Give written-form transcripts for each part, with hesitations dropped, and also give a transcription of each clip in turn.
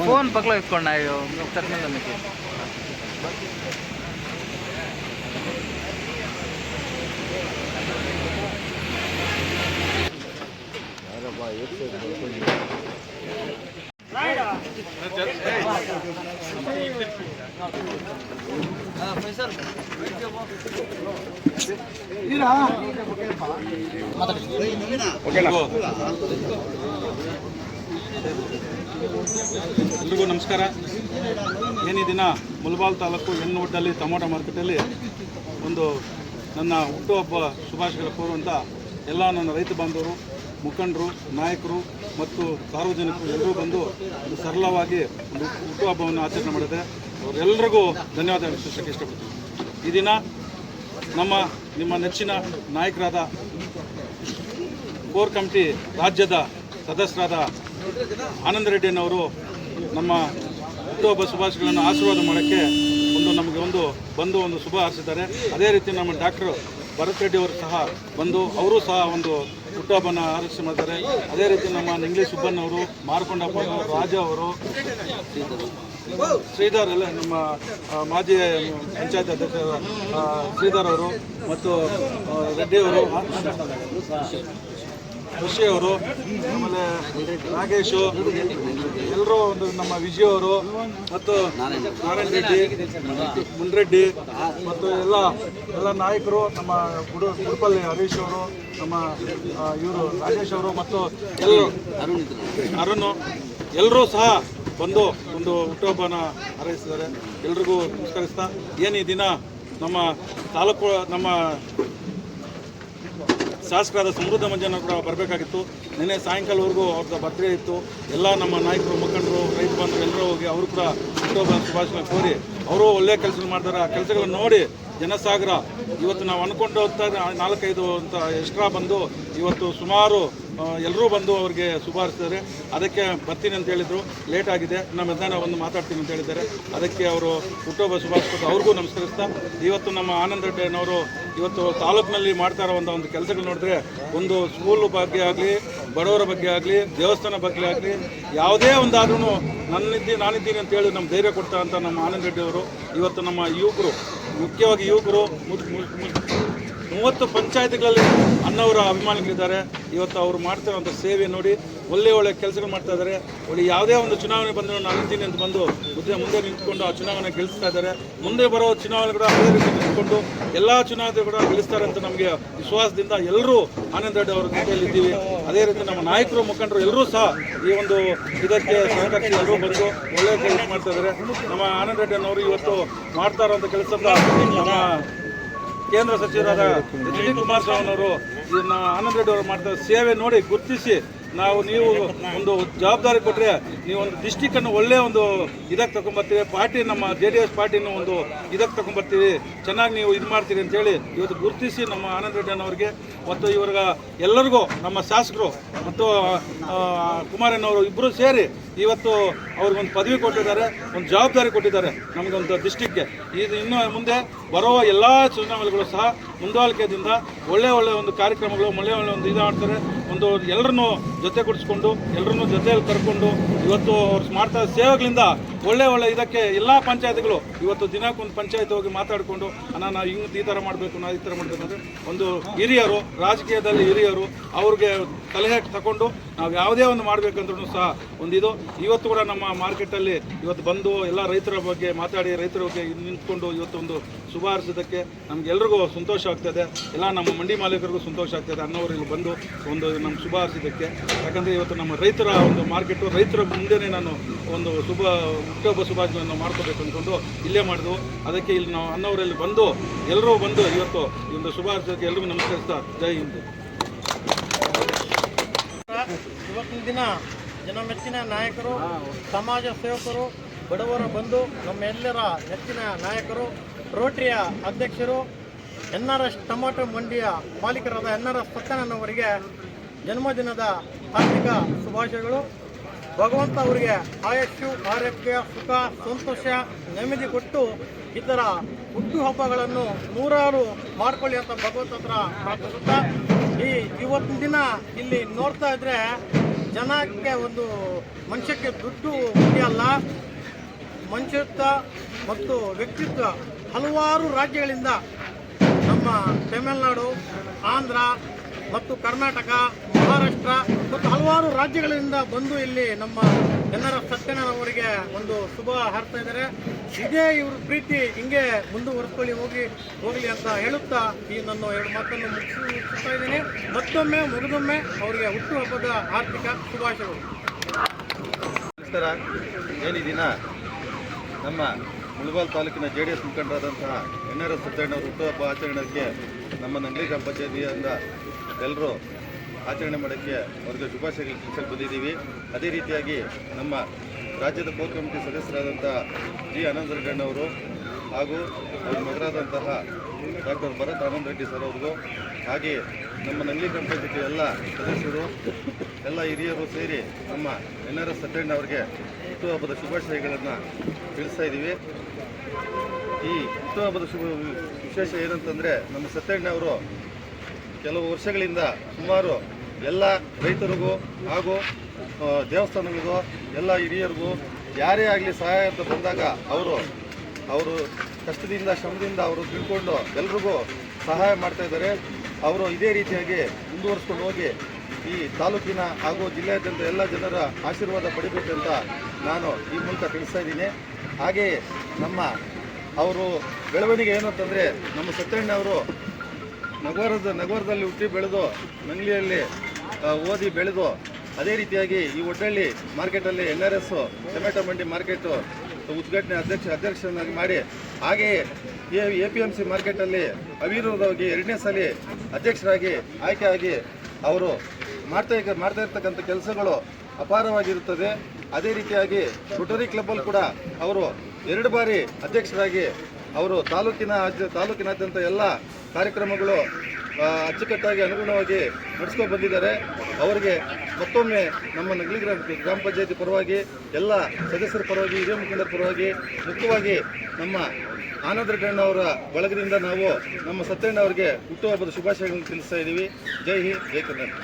Phone ಪಕ್ಕలో ಇಟ್ಕೊಂಡ ತಕ್ಕಂತ మీకు ಎಲ್ರಿಗೂ ನಮಸ್ಕಾರ. ಏನು ಈ ದಿನ ಮುಳಬಾಗಿಲು ತಾಲೂಕು ಹೆಣ್ಣುಹುಟ್ಟಲ್ಲಿ ಟೊಮೊಟೊ ಮಾರ್ಕೆಟಲ್ಲಿ ಒಂದು ನನ್ನ ಹುಟ್ಟುಹಬ್ಬ ಶುಭಾಶಯಗಳ ಕೋರುವಂಥ ಎಲ್ಲ ನನ್ನ ರೈತ ಬಾಂಧವರು, ಮುಖಂಡರು, ನಾಯಕರು ಮತ್ತು ಸಾರ್ವಜನಿಕರು ಎಲ್ಲರೂ ಬಂದು ಒಂದು ಸರಳವಾಗಿ ಒಂದು ಹುಟ್ಟುಹಬ್ಬವನ್ನು ಆಚರಣೆ ಮಾಡಿದೆ. ಅವರೆಲ್ಲರಿಗೂ ಧನ್ಯವಾದ ತಿಳಿಸೋಕ್ಕೆ ಇಷ್ಟಪಡ್ತೀನಿ. ಈ ದಿನ ನಿಮ್ಮ ನೆಚ್ಚಿನ ನಾಯಕರಾದ ಕೋರ್ ಕಮಿಟಿ ರಾಜ್ಯದ ಸದಸ್ಯರಾದ ಆನಂದ ರೆಡ್ಡಿಯವರು ನಮ್ಮ ಹುಟ್ಟುಹಬ್ಬ ಶುಭಾಶಯಗಳನ್ನು ಆಶೀರ್ವಾದ ಮಾಡೋಕ್ಕೆ ನಮಗೆ ಒಂದು ಶುಭ ಹಾರೈಸಿದ್ದಾರೆ. ಅದೇ ರೀತಿ ನಮ್ಮ ಡಾಕ್ಟರ್ ಭರತ್ ರೆಡ್ಡಿ ಅವರು ಸಹ ಬಂದು ಅವರು ಸಹ ಒಂದು ಹುಟ್ಟುಹಬ್ಬನ ಆರೈಕೆ ಮಾಡ್ತಾರೆ. ಅದೇ ರೀತಿ ನಮ್ಮ ಇಂಗ್ಲೀಷ್ ಸುಬ್ಬಣ್ಣವರು, ಮಾರ್ಕೊಂಡಪ್ಪ ಅವರು, ರಾಜ ಅವರು, ಶ್ರೀಧರ್ ಎಲ್ಲ ನಮ್ಮ ಮಾಜಿ ಪಂಚಾಯತ್ ಅಧ್ಯಕ್ಷ ಶ್ರೀಧರ್ ಅವರು ಮತ್ತು ರೆಡ್ಡಿಯವರು, ಖುಷಿ ಅವರು, ಆಮೇಲೆ ನಾಗೇಶು, ಎಲ್ಲರೂ ಒಂದು ನಮ್ಮ ವಿಜಯ್ ಅವರು ಮತ್ತು ನಾರಾಯಣ ರೆಡ್ಡಿ, ಮುನ್ರೆಡ್ಡಿ ಮತ್ತು ಎಲ್ಲ ನಾಯಕರು, ನಮ್ಮ ಗುಡುಪಲ್ಲಿ ಹರೀಶ್ ಅವರು, ನಮ್ಮ ಇವರು ರಾಜೇಶ್ ಅವರು ಮತ್ತು ಅರುಣ್ ಎಲ್ಲರೂ ಸಹ ಬಂದು ಒಂದು ಹುಟ್ಟುಹಬ್ಬನ ಹಾರೈಸಿದ್ದಾರೆ. ಎಲ್ರಿಗೂ ನಮಸ್ಕರಿಸ್ತಾ, ಏನು ಈ ದಿನ ನಮ್ಮ ತಾಲೂಕು ನಮ್ಮ ಶಾಸಕರಾದ ಸಮೃದ್ಧ ಮಂಜಣ್ಣ ಕೂಡ ಬರಬೇಕಾಗಿತ್ತು. ನಿನ್ನೆ ಸಾಯಂಕಾಲವರೆಗೂ ಅವ್ರದ್ದು ಬರ್ತ್ಡೇ ಇತ್ತು. ಎಲ್ಲ ನಮ್ಮ ನಾಯಕರು, ಮುಖಂಡರು, ರೈತ ಬಾಂಧವರು ಎಲ್ಲರೂ ಹೋಗಿ ಅವರು ಕೂಡ ಹುಟ್ಟುಹಬ್ಬ ಶುಭಾಶಯ ಕೋರಿ ಅವರು ಒಳ್ಳೆಯ ಕೆಲಸ ಮಾಡ್ತಾರೆ. ಆ ಕೆಲಸಗಳನ್ನು ನೋಡಿ ಜನಸಾಗರ ಇವತ್ತು ನಾವು ಅಂದ್ಕೊಂಡು ಹೋಗ್ತಾ 4-5 ಅಂತ ಎಕ್ಸ್ಟ್ರಾ ಬಂದು ಇವತ್ತು ಸುಮಾರು ಎಲ್ಲರೂ ಬಂದು ಅವ್ರಿಗೆ ಶುಭಾರಿಸಿದ್ದಾರೆ. ಅದಕ್ಕೆ ಬರ್ತೀನಿ ಅಂತ ಹೇಳಿದರು. ಲೇಟ್ ಆಗಿದೆ, ನಮ್ಮ ಮಧ್ಯಾಹ್ನ ಒಂದು ಮಾತಾಡ್ತೀನಿ ಅಂತ ಹೇಳಿದ್ದಾರೆ. ಅದಕ್ಕೆ ಅವರು ಹುಟ್ಟುಹಬ್ಬ ಶುಭಾಶಯ ಅವ್ರಿಗೂ ನಮಸ್ಕರಿಸ್ತಾ, ಇವತ್ತು ನಮ್ಮ ಆನಂದ ರೆಡ್ಡಿಯವರು ಇವತ್ತು ತಾಲೂಕಿನಲ್ಲಿ ಮಾಡ್ತಾ ಇರೋ ಒಂದು ಕೆಲಸಗಳು ನೋಡಿದ್ರೆ, ಒಂದು ಸ್ಕೂಲ್ ಬಗ್ಗೆ ಆಗಲಿ, ಬಡವರ ಬಗ್ಗೆ ಆಗಲಿ, ದೇವಸ್ಥಾನ ಬಗ್ಗೆ ಆಗಲಿ, ಯಾವುದೇ ಒಂದಾದ್ರೂ ನಾನಿದ್ದೀನಿ ಅಂತೇಳಿ ನಮ್ಮ ಧೈರ್ಯ ಕೊಡ್ತಾ ಅಂತ ನಮ್ಮ ಆನಂದ ರೆಡ್ಡಿಯವರು ಇವತ್ತು ನಮ್ಮ ಯುವಕರು, ಮುಖ್ಯವಾಗಿ ಯುವಕರು 30 ಪಂಚಾಯತ್ಗಳಲ್ಲಿ ಅನ್ನವರ ಅಭಿಮಾನಿಗಳಿದ್ದಾರೆ. ಇವತ್ತು ಅವರು ಮಾಡ್ತಿರೋಂಥ ಸೇವೆ ನೋಡಿ ಒಳ್ಳೆ ಕೆಲಸಗಳು ಮಾಡ್ತಾ ಇದ್ದಾರೆ. ಯಾವುದೇ ಒಂದು ಚುನಾವಣೆ ಬಂದರೂ ನಾನು ನಿಂತೀನಿ ಅಂತ ಬಂದು ಮುಂದೆ ನಿಂತ್ಕೊಂಡು ಆ ಚುನಾವಣೆ ಗೆಲ್ಲಿಸ್ತಾ ಇದ್ದಾರೆ. ಮುಂದೆ ಬರೋ ಚುನಾವಣೆ ಕೂಡ ಅದೇ ರೀತಿ ನಿಂತ್ಕೊಂಡು ಎಲ್ಲ ಚುನಾವಣೆ ಕೂಡ ಗೆಲ್ಲಿಸ್ತಾರೆ ಅಂತ ನಮಗೆ ವಿಶ್ವಾಸದಿಂದ ಎಲ್ಲರೂ ಆನಂದ ರೆಡ್ಡಿ ಅವರ ಜೊತೆಯಲ್ಲಿ ಇದ್ದೀವಿ. ಅದೇ ರೀತಿ ನಮ್ಮ ನಾಯಕರು, ಮುಖಂಡರು ಎಲ್ಲರೂ ಸಹ ಈ ಒಂದು ಇದಕ್ಕೆ ಸಹಕರಿಸಿ ಎಲ್ಲರೂ ಬಂದು ಒಳ್ಳೆಯ ಕೆಲಸ ಮಾಡ್ತಾ ಇದ್ದಾರೆ. ನಮ್ಮ ಆನಂದ ರೆಡ್ಡಿಯವರು ಇವತ್ತು ಮಾಡ್ತಾ ಇರೋಂಥ ಕೆಲಸದ ನಮ್ಮ ಕೇಂದ್ರ ಸಚಿವರಾದ ಎಚ್ ಡಿ ಕುಮಾರಸ್ವಾಮಿಯವರು ಇದನ್ನು ಆನಂದ ರೆಡ್ಡಿ ಅವರು ಮಾಡ್ತಾ ಸೇವೆ ನೋಡಿ ಗುರುತಿಸಿ ನೀವು ಒಂದು ಜವಾಬ್ದಾರಿ ಕೊಟ್ಟರೆ ನೀವು ಒಂದು ಡಿಸ್ಟಿಕ್ಕನ್ನು ಒಳ್ಳೆಯ ಒಂದು ಇದಕ್ಕೆ ತಗೊಂಡ್ಬರ್ತೀವಿ, ಪಾರ್ಟಿ ನಮ್ಮ JDS ಪಾರ್ಟಿನೂ ಒಂದು ಇದಕ್ಕೆ ತಗೊಂಡ್ಬರ್ತೀವಿ, ಚೆನ್ನಾಗಿ ನೀವು ಇದು ಮಾಡ್ತೀರಿ ಅಂತೇಳಿ ಇವತ್ತು ಗುರುತಿಸಿ ನಮ್ಮ ಆನಂದ ರೆಡ್ಡಿ ಅವರಿಗೆ ಮತ್ತು ಇವ್ರಿಗ ಎಲ್ಲರಿಗೂ ನಮ್ಮ ಶಾಸಕರು ಮತ್ತು ಕುಮಾರಣ್ಣವರು ಇಬ್ಬರು ಸೇರಿ ಇವತ್ತು ಅವ್ರಿಗೊಂದು ಪದವಿ ಕೊಟ್ಟಿದ್ದಾರೆ, ಒಂದು ಜವಾಬ್ದಾರಿ ಕೊಟ್ಟಿದ್ದಾರೆ ನಮಗೊಂದು ಡಿಸ್ಟಿಕ್ಗೆ. ಇದು ಇನ್ನು ಮುಂದೆ ಬರುವ ಎಲ್ಲ ಚುನಾವಣೆಗಳು ಸಹ ಮುಂದಾಳಿಕೆಯಿಂದ ಒಳ್ಳೆ ಒಂದು ಕಾರ್ಯಕ್ರಮಗಳು ಒಳ್ಳೆ ಒಂದು ಇದು ಮಾಡ್ತಾರೆ. ಒಂದು ಎಲ್ಲರನ್ನೂ ಜೊತೆಗೂಡಿಸ್ಕೊಂಡು ಎಲ್ಲರನ್ನೂ ಜೊತೆಯಲ್ಲಿ ಕರ್ಕೊಂಡು ಇವತ್ತು ಅವ್ರು ಮಾಡ್ತಾ ಸೇವೆಗಳಿಂದ ಒಳ್ಳೆ ಇದಕ್ಕೆ ಎಲ್ಲ ಪಂಚಾಯತ್ಗಳು ಇವತ್ತು ದಿನಕ್ಕೊಂದು ಪಂಚಾಯತ್ ಹೋಗಿ ಮಾತಾಡಿಕೊಂಡು ನಾವು ಹಿಂಗೆ ಈ ಥರ ಮಾಡಬೇಕು, ನಾವು ಈ ಥರ ಮಾಡಬೇಕು ಅಂದರೆ ಒಂದು ಹಿರಿಯರು, ರಾಜಕೀಯದಲ್ಲಿ ಹಿರಿಯರು ಅವ್ರಿಗೆ ಸಲಹೆ ತಗೊಂಡು ನಾವು ಯಾವುದೇ ಒಂದು ಮಾಡಬೇಕಂದ್ರೂ ಸಹ ಒಂದಿದು. ಇವತ್ತು ಕೂಡ ನಮ್ಮ ಮಾರ್ಕೆಟಲ್ಲಿ ಇವತ್ತು ಬಂದು ಎಲ್ಲ ರೈತರ ಬಗ್ಗೆ ಮಾತಾಡಿ ರೈತರ ಬಗ್ಗೆ ನಿಂತ್ಕೊಂಡು ಇವತ್ತು ಒಂದು ಶುಭ ಹಾರೈಸೋದಕ್ಕೆ ನಮಗೆಲ್ರಿಗೂ ಸಂತೋಷ ಆಗ್ತದೆ. ಎಲ್ಲ ನಮ್ಮ ಮಂಡಿ ಮಾಲೀಕರಿಗೂ ಸಂತೋಷ ಆಗ್ತದೆ ಅಣ್ಣವರು ಇಲ್ಲಿ ಬಂದು ಒಂದು ನಮ್ಮ ಶುಭ ಹಾರೈಸೋದಕ್ಕೆ. ಯಾಕಂದರೆ ಇವತ್ತು ನಮ್ಮ ರೈತರ ಒಂದು ಮಾರ್ಕೆಟು, ರೈತರ ಮುಂದೆನೇ ನಾನು ಒಂದು ಹುಟ್ಟುಹಬ್ಬ ಶುಭಾಶಯಗಳನ್ನು ಮಾಡ್ಕೋಬೇಕು ಅಂದ್ಕೊಂಡು ಇಲ್ಲೇ ಮಾಡಿದ್ವು. ಅದಕ್ಕೆ ಇಲ್ಲಿ ನಾವು ಅಣ್ಣವರಲ್ಲಿ ಬಂದು ಎಲ್ಲರೂ ಬಂದು ಇವತ್ತು ಈ ಒಂದು ಶುಭ ಹಾರೈಸೋದಕ್ಕೆ ಎಲ್ರಿಗೂ ನಮಸ್ಕರಿಸ್ತಾ ಜೈ ಹಿಂದ್. ಇವತ್ತಿನ ದಿನ ಜನಮೆಚ್ಚಿನ ನಾಯಕರು, ಸಮಾಜ ಸೇವಕರು, ಬಡವರ ಬಂಧು, ನಮ್ಮೆಲ್ಲರ ನೆಚ್ಚಿನ ನಾಯಕರು, ರೋಟರಿಯ ಅಧ್ಯಕ್ಷರು, NRS ಟೊಮಾಟೊ ಮಂಡಿಯ ಮಾಲೀಕರಾದ NRS ಸತ್ಯನವರಿಗೆ ಜನ್ಮದಿನದ ಹಾರ್ದಿಕ ಶುಭಾಶಯಗಳು. ಭಗವಂತ ಅವರಿಗೆ ಆಯಸ್ಸು, ಆರೋಗ್ಯ, ಸುಖ, ಸಂತೋಷ, ನೆಮ್ಮದಿ ಕೊಟ್ಟು ಈ ಥರ ಹುಟ್ಟುಹಬ್ಬಗಳನ್ನು ನೂರಾರು ಮಾಡ್ಕೊಳ್ಳಿ ಅಂತ ಭಗವಂತ ಹತ್ರ ಪ್ರಾರ್ಥಿಸುತ್ತಾ, ಇವತ್ತಿನ ದಿನ ಇಲ್ಲಿ ನೋಡ್ತಾ ಇದ್ರೆ ಜನಕ್ಕೆ ಒಂದು ಮನುಷ್ಯಕ್ಕೆ ದುಡ್ಡು ಮುಖ್ಯ ಅಲ್ಲ, ಮನುಷ್ಯತ್ವ ಮತ್ತು ವ್ಯಕ್ತಿತ್ವ. ಹಲವಾರು ರಾಜ್ಯಗಳಿಂದ ನಮ್ಮ ತಮಿಳುನಾಡು, ಆಂಧ್ರ ಮತ್ತು ಕರ್ನಾಟಕ, ಮಹಾರಾಷ್ಟ್ರ ಮತ್ತು ಹಲವಾರು ರಾಜ್ಯಗಳಿಂದ ಬಂದು ಇಲ್ಲಿ ನಮ್ಮ NRS ಸತ್ಯನವರಿಗೆ ಒಂದು ಶುಭ ಹಾರ್ತಾ ಇದ್ದಾರೆ. ಇದೇ ಇವ್ರ ಪ್ರೀತಿ ಹಿಂಗೆ ಮುಂದುವರೆಸ್ಕೊಳ್ಳಿ ಹೋಗಲಿ ಅಂತ ಹೇಳುತ್ತಾ ಈ ನನ್ನ 2 ಮಾತನ್ನು ಮುಗಿಸ್ತಾ ಇದ್ದೀನಿ. ಮತ್ತೊಮ್ಮೆ ಮುಗಿದೊಮ್ಮೆ ಅವರಿಗೆ ಹುಟ್ಟುಹಬ್ಬದ ಆರ್ಥಿಕ ಶುಭಾಶಯಗಳು. ನಮಸ್ಕಾರ. ಏನು ದಿನ ನಮ್ಮ ಮುಳಬಾಲ್ ತಾಲೂಕಿನ JDS ಮುಖಂಡರಾದಂತಹ NRS ಸತ್ಯಣ್ಣವರು ಹುಟ್ಟುಹಬ್ಬ ಆಚರಣೆಗೆ ನಮ್ಮ ನಂಗ್ಲಿ ಗ್ರಾಮ ಪಂಚಾಯತಿಯಿಂದ ಎಲ್ಲರೂ ಆಚರಣೆ ಮಾಡೋಕ್ಕೆ ಅವ್ರಿಗೆ ಶುಭಾಶಯಗಳು ತಿಳಿಸಲು ಬಂದಿದ್ದೀವಿ. ಅದೇ ರೀತಿಯಾಗಿ ನಮ್ಮ ರಾಜ್ಯದ ಕೋರ್ ಕಮಿಟಿ ಸದಸ್ಯರಾದಂಥ G. ಆನಂದ್ ರೆಡ್ಡಿ ಹಾಗೂ ಅವ್ರ ಮಗರಾದಂತಹ ಡಾಕ್ಟರ್ ಭರತ್ ಆನಂದ್ ರೆಡ್ಡಿ ಸರ್ ಅವ್ರಿಗೂ, ಹಾಗೆ ನಮ್ಮ ನಂಗ್ಲಿ ಗ್ರಾಮ ಪಂಚಾಯತಿ ಎಲ್ಲ ಸದಸ್ಯರು, ಎಲ್ಲ ಹಿರಿಯರು ಸೇರಿ ನಮ್ಮ NRS ಸತ್ಯಣ್ಣ ಅವರಿಗೆ ಹುಟ್ಟುಹಬ್ಬದ ಶುಭಾಶಯಗಳನ್ನು ತಿಳಿಸ್ತಾ ಇದ್ದೀವಿ. ಈ ಹುಟ್ಟುಹಬ್ಬದ ವಿಶೇಷ ಏನಂತಂದರೆ, ನಮ್ಮ ಸತ್ಯಣ್ಣ ಅವರು ಕೆಲವು ವರ್ಷಗಳಿಂದ ಸುಮಾರು ಎಲ್ಲ ರೈತರಿಗೂ ಹಾಗೂ ದೇವಸ್ಥಾನಗಳಿಗೂ ಎಲ್ಲ ಹಿರಿಯರಿಗೂ ಯಾರೇ ಆಗಲಿ ಸಹಾಯ ಅಂತ ಬಂದಾಗ ಅವರು ಕಷ್ಟದಿಂದ ಶ್ರಮದಿಂದ ಅವರು ತಿಳ್ಕೊಂಡು ಎಲ್ರಿಗೂ ಸಹಾಯ ಮಾಡ್ತಾ ಇದ್ದಾರೆ. ಅವರು ಇದೇ ರೀತಿಯಾಗಿ ಮುಂದುವರಿಸ್ಕೊಂಡು ಹೋಗಿ ಈ ತಾಲೂಕಿನ ಹಾಗೂ ಜಿಲ್ಲೆಯಾದ್ಯಂತ ಎಲ್ಲ ಜನರ ಆಶೀರ್ವಾದ ಪಡಿಬೇಕಂತ ನಾನು ಈ ಮೂಲಕ ತಿಳಿಸ್ತಾ ಇದ್ದೀನಿ. ಹಾಗೆಯೇ ಅವರು ಬೆಳವಣಿಗೆ ಏನು ಅಂತಂದರೆ, ನಮ್ಮ ಸತ್ಯಣ್ಣ ಅವರು ನಗರದಲ್ಲಿ ಹುಟ್ಟಿ ಬೆಳೆದು ನಂಗ್ಲಿಯಲ್ಲಿ ಓದಿ ಬೆಳೆದು ಅದೇ ರೀತಿಯಾಗಿ ಈ ಒಡ್ಡಳ್ಳಿ ಮಾರ್ಕೆಟಲ್ಲಿ NRS ಟೊಮೆಟೊ ಮಂಡಿ ಮಾರ್ಕೆಟು ಉದ್ಘಾಟನೆ ಅಧ್ಯಕ್ಷನಾಗಿ ಮಾಡಿ, ಹಾಗೆಯೇ APMC ಮಾರ್ಕೆಟಲ್ಲಿ ಅವಿರೋಧವಾಗಿ 2ನೇ ಸಲ ಅಧ್ಯಕ್ಷರಾಗಿ ಆಯ್ಕೆಯಾಗಿ ಅವರು ಮಾಡ್ತಾ ಇರ್ತಕ್ಕಂಥ ಕೆಲಸಗಳು ಅಪಾರವಾಗಿರುತ್ತದೆ. ಅದೇ ರೀತಿಯಾಗಿ ರೋಟರಿ ಕ್ಲಬ್ಬಲ್ಲಿ ಕೂಡ ಅವರು 2 ಬಾರಿ ಅಧ್ಯಕ್ಷರಾಗಿ ಅವರು ತಾಲೂಕಿನಾದ್ಯಂತ ಎಲ್ಲ ಕಾರ್ಯಕ್ರಮಗಳು ಅಚ್ಚುಕಟ್ಟಾಗಿ ಅನುಗುಣವಾಗಿ ನಡೆಸ್ಕೊಂಡು ಬಂದಿದ್ದಾರೆ. ಅವರಿಗೆ ಮತ್ತೊಮ್ಮೆ ನಮ್ಮ ನಂಗ್ಲಿ ಗ್ರಾಮ ಪಂಚಾಯತಿ ಪರವಾಗಿ, ಎಲ್ಲ ಸದಸ್ಯರ ಪರವಾಗಿ, ಹಿರಿಯ ಮುಖಂಡರ ಪರವಾಗಿ, ಮುಖ್ಯವಾಗಿ ನಮ್ಮ ಆನಂದ್ ರೆಡ್ಡಿ ಅವರ ಬಳಗದಿಂದ ನಾವು ನಮ್ಮ ಸತ್ಯಣ್ಣ ಅವರಿಗೆ ಹುಟ್ಟುಹಬ್ಬದ ಶುಭಾಶಯಗಳನ್ನು ತಿಳಿಸ್ತಾ ಇದ್ದೀವಿ. ಜೈ ಹಿಂದ್, ಜೈ ಕರ್ನಾಟಕ.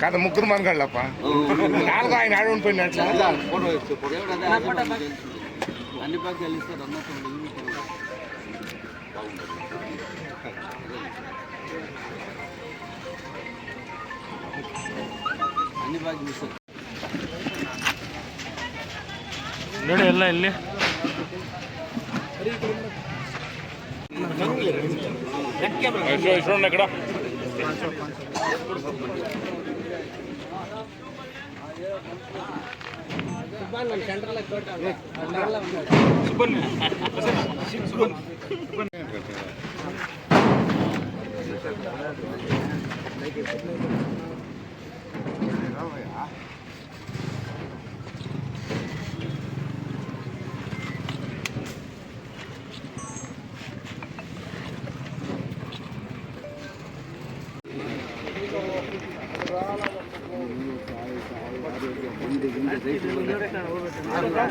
కాదు ముగ్గురు మనగాళ్ళప్ప 4 ఆయన ఆడు ఉండిపోయినట్ల అన్ని బాగా గెలుస్తారు అన్నట్టు అన్ని బాగా గెలుస్తారు ನೋಡಿ ಎಲ್ಲ ಇಲ್ಲಿ ఇక్కడ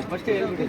ಫಸ್ಟ್ ಹೇಳ್ಬಿಡಿ.